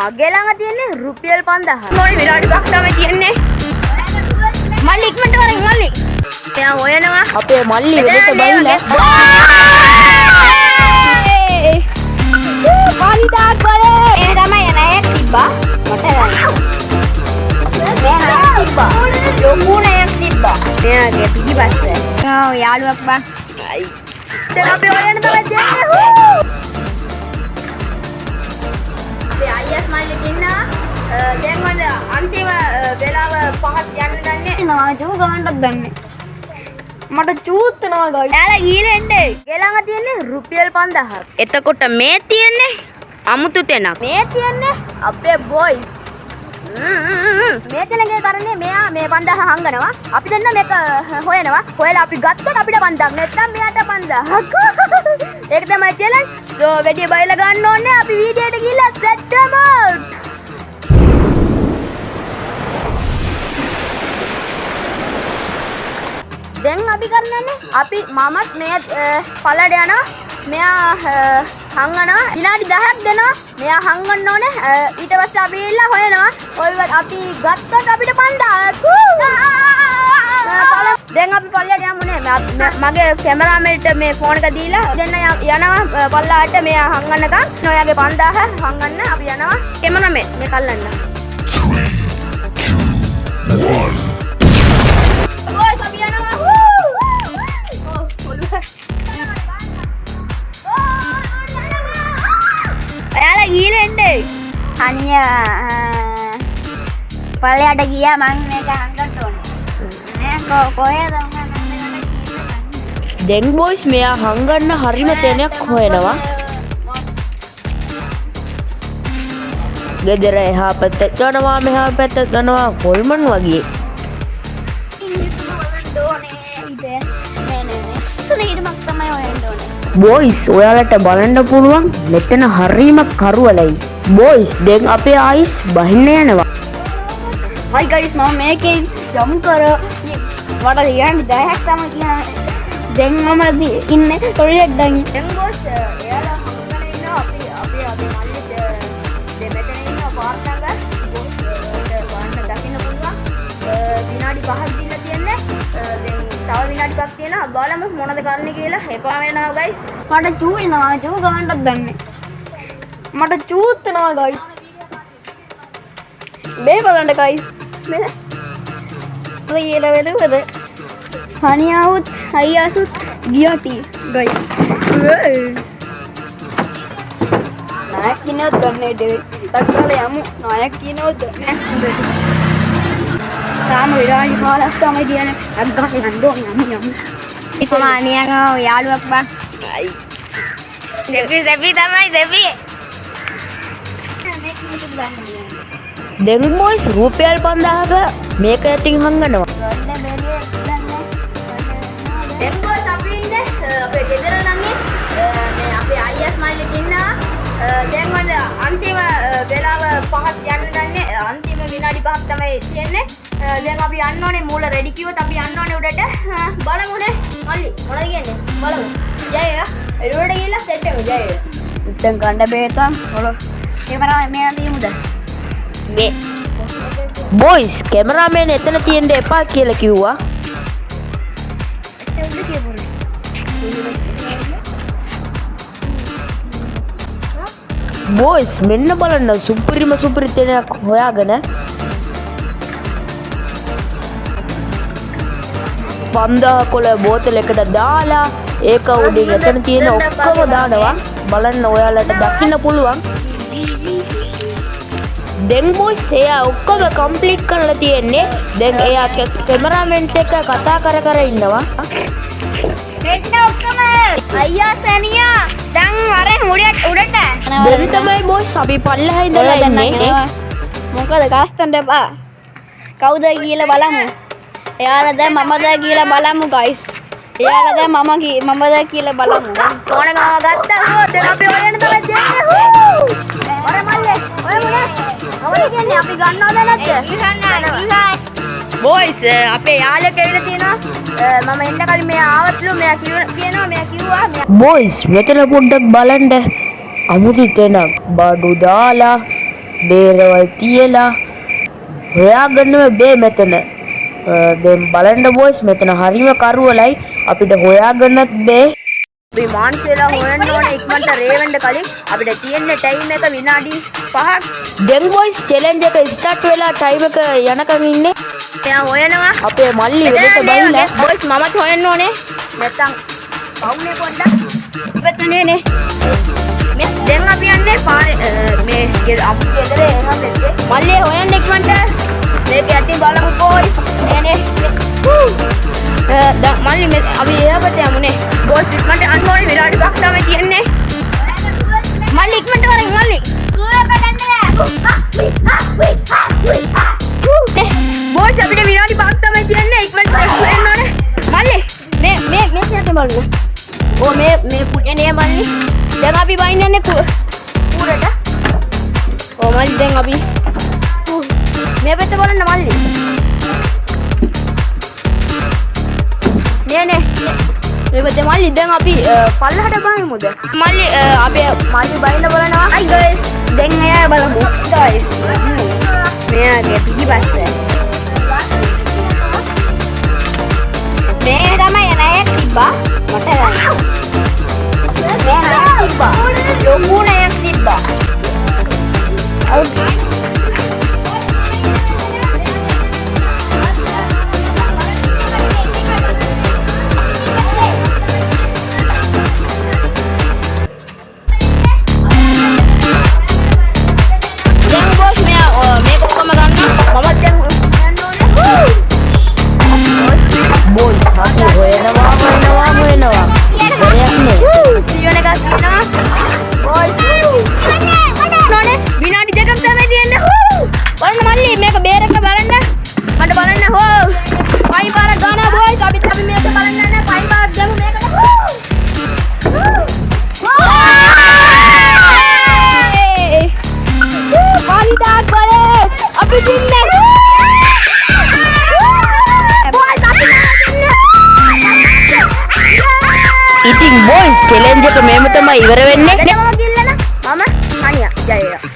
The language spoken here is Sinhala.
මගේ ළඟ තියෙන්නේ රුපියල් 5000. මොන විනාඩි 5ක් තමයි තියෙන්නේ. මල්ලි ඉක්මනට වරෙන් මල්ලි. එයා හොයනවා. අපේ මල්ලි වෙලට බයිලා. පරිදාක් බලේ. ඒ තමයි නෑයක් තිබ්බා. මට නෑයක් තිබ්බා. ලොකු නෑයක් තිබ්බා. එයාගේ පිටිපස්සේ. ඔව් යාළුවක් බං. අයි. දැන් අපි හොයන්න තමයි යන්නේ. අපි අයියස් මල්ලි ඉන්නවා. දැන් මම අන්තිම වෙලාව 5ක් යන්න දන්නේ. නා ජෝ ගමන්ටක් දන්නේ. මට චූත් වෙනවා ගයි. යාලා ගිහලා එන්නේ. ගේ ළඟ තියෙන්නේ රුපියල් 5000ක්. එතකොට මේ තියෙන්නේ අමුතු තැනක්. මේ තියෙන්නේ අපේ බොයි. මේ තැනගේ කරන්නේ මෙයා මේ 5000 හංගනවා. අපි දෙන්න මේක හොයනවා. හොයලා අපි ගත්තොත් අපිට 5000ක්. නැත්නම් මෙයාට 5000ක්. ඒක තමයි චැලන්ජ්. වැඩි බයලා ගන්න ඕනේ. අපි වීඩියෝට ගිහලා සෙට් කරමු. දැන් අපි කරන්නේ අපි මමත් මේ පළඩ යනවා. මෙයා හංගනවා. විනාඩි 10ක් දෙනවා. මෙයා හංගන්න ඕනේ. ඊට පස්සේ අපි ඉල්ලා හොයනවා. ඔයවත් අපි ගත්තොත් අපිට 5000ක්. දැන් අපි පල්ලයට යමු නේ. මගේ කැමරාමේන්ට මේ ෆෝන් එක දීලා දෙන්න යනවා පල්ලාට මෙයා හංගන්නකම්. ඔයාගේ 5000 හංගන්න අපි යනවා. කැමරාමේ මේ කල්ලන්න. 3 2 1 ගිලෙන්නේ අනියා පල්ලයට ගියා මං මේක හංගන්න ඕනේ නේ කොහෙද දැන් බොයිස් මෙයා හංගන්න හරිම තැනක් හොයනවා. ගෙදර එහා පැත්තට යනවා මෙහා පැත්තට යනවා කොල්මන් වගේ. බොයිස් ඔයාලට බලන්න පුළුවන් මෙතන හරීම කරවලයි. බොයිස් දැන් අපේ ආයිස් බහින්න යනවා. හයි ගයිස් මම මේකෙන් යමු කර මට ලියන්න 10ක් තමයි කියන්නේ. දැන් මම ඉන්නේ ටොයිලට් දැන්. දැන් බොස් එයාලා හම්බගෙන ඉන්නවා අපි මල්ලි දෙමෙතන ඉන්නවා පාර්ට් එක. බොස් වන්න දකින්න පුළුවන්. විනාඩි 5ක් දින්න තියෙන්නේ. දැන් තව විනාඩි 5ක් තියෙනවා. බලමු මොනවද කරන්න කියලා. එපා වෙනවා ගයිස්. මට චූ වෙනවා. චූ ගමන්ටක් දන්නේ. මට චූත් වෙනවා ගයිස්. මේ බලන්න ගයිස්. මේ ඔයල වෙලවද? හනියාවුත් අයියාසුත් ගියටි ගයිස්. නායක කිනොත් දන්නේ දෙවි. තක්කල යමු. නායක කිනොත් දන්නේ. තාම විරාජි කාලක් තමයි දියන්නේ. අග්ගහේ යන්න ඕනේ යමු. ඉස්මානියක යාළුවක් බං. අයි. දෙවි තමයි දෙවි. දැන් බොයිස් රුපියල් 5000ක මේක ඇටින් හංගනවා. දැන් බොස් අපි ඉන්නේ අපේ ගෙදර ළඟේ මේ අපේ අයියස් මල්ලි ඉන්නවා. දැන් මම අන්තිම වෙලාව 5ක් යන්න දන්නේ. අන්තිම විනාඩි 5ක් තමයි තියෙන්නේ. දැන් අපි යන්න ඕනේ මූල රෙඩි කිව්වොත් අපි යන්න ඕනේ උඩට. බලමුනේ මල්ලි මොනවද කියන්නේ බලමු. ජය එළුවට ගිහලා සෙට් එක ජය. උත්තම් ගන්න බේතම් හොලෝ. කැමරාව මෙයා තියමුද? මේ බොයිස් කැමරාමෑන් එතන තියෙන්න එපා කියලා කිව්වා. බොයිස් මෙන්න බලන්න සුපිරිම සුපිරි තැනක් හොයාගෙන 5000 කොළ බෝතලයකට දාලා ඒක උඩින් එතන තියෙන ඔක්කොම දානවා. බලන්න ඔයාලට දකින්න පුළුවන්. දැන් බොයිස් එයා ඔක්කොම කම්ප්ලීට් කරලා තියෙන්නේ. දැන් එයා කැමරාමෑන්ට එක්ක කතා කර ඉන්නවා. මෙන්න ඔක්කොම අයියා සනියා දැන් අර මුඩියට උඩට. දැන් තමයි බොයිස් අපි පල්ලෙහා ඉඳලා ඉන්නේ. මොකද ගාස්තන්න එපා. කවුද කියලා බලමු. එයාලා දැන් මමද කියලා බලමු ගයිස්. එයාලා දැන් මමද කියලා බලමු. ඕන ගාව ගත්තා. දැන් අපි හොයන්න තමයි යන්නේ. ඔය මල්ලේ ඔය මොනේ? මොකද කියන්නේ අපි ගන්නවද නැද්ද? බොයිස් අපේ යාළුවෙක් ඇවිල්ලා තියෙනවා. මම එන්න කලින් මෙයා ආවත්ලු මෙයා කිව්වා බොයිස් මෙතන පොඩ්ඩක් බලන්න. අමුතු තැනක් බඩු දාලා බේරවල් තියලා හොයාගන්නම බෑ මෙතන. දැන් බලන්න බොයිස් මෙතන හරිම කරුවලයි අපිට හොයාගන්නත් බෑ. අපි මාන්සෙලා හොයන්න ඕනේ ඉක්මනට රේවෙන්න කලින් අපිට තියෙන ටයිම් එක විනාඩි 5ක්. දැන් බොයිස් චැලෙන්ජ් එක ස්ටාර්ට් වෙලා ටයිම් එක යනකම් ඉන්නේ. එයා හොයනවා. අපේ මල්ලි වෙලට බයිලා බොයිස් මමත් හොයන්න ඕනේ. නැත්තම් පවුනේ පොඩ්ඩක්. ඉපත්නේ නේ. මේ දැන් අපි යන්නේ පාරේ මේ අපි ගෙදර එනවා දෙත්තේ. මල්ලි හොයන්න ඉක්මනට. මේක යටි බලමු බොයිස්. නේ මල්ලි අපි එයාට යමුනේ. බොයිස් ඉක්මනට අන්න ඕනේ විනාඩි 5ක් තමයි තියෙන්නේ. මල්ලි ඉක්මනට වරෙන් මල්ලි. බොයිස් අපිට විනාඩි 5ක් තමයි තියෙන්නේ. ඉක්මනට එන්න ඕනේ. මල්ලි මේ සියත බලන්න. ඕ මේ කුටේ මල්ලි. දැන් අපි වයින් යන්නේ කුරට. ඕ මල්ලි දැන් අපි මේ පැත්ත බලන්න මල්ලි. නේ මේ පැත්ත මල්ලි දැන් අපි පල්ලහට බහිමුද? මල්ලි අපි මල්ලි බයින්න බලනවා. හයි ගයිස්. දැන් එයා බලමු. ගයිස්. මෙයාගේ පිටිපස්ස. මේ තමයි නෑයක් තිබ්බා. මට මේ නෑයක් තිබ්බා. ලොකු නෑයක් තිබ්බා. ඉතින් බොයිස් චැලෙන්ජ් එක මෙහෙම තමයි ඉවර වෙන්නේ. මම අනියා ජය.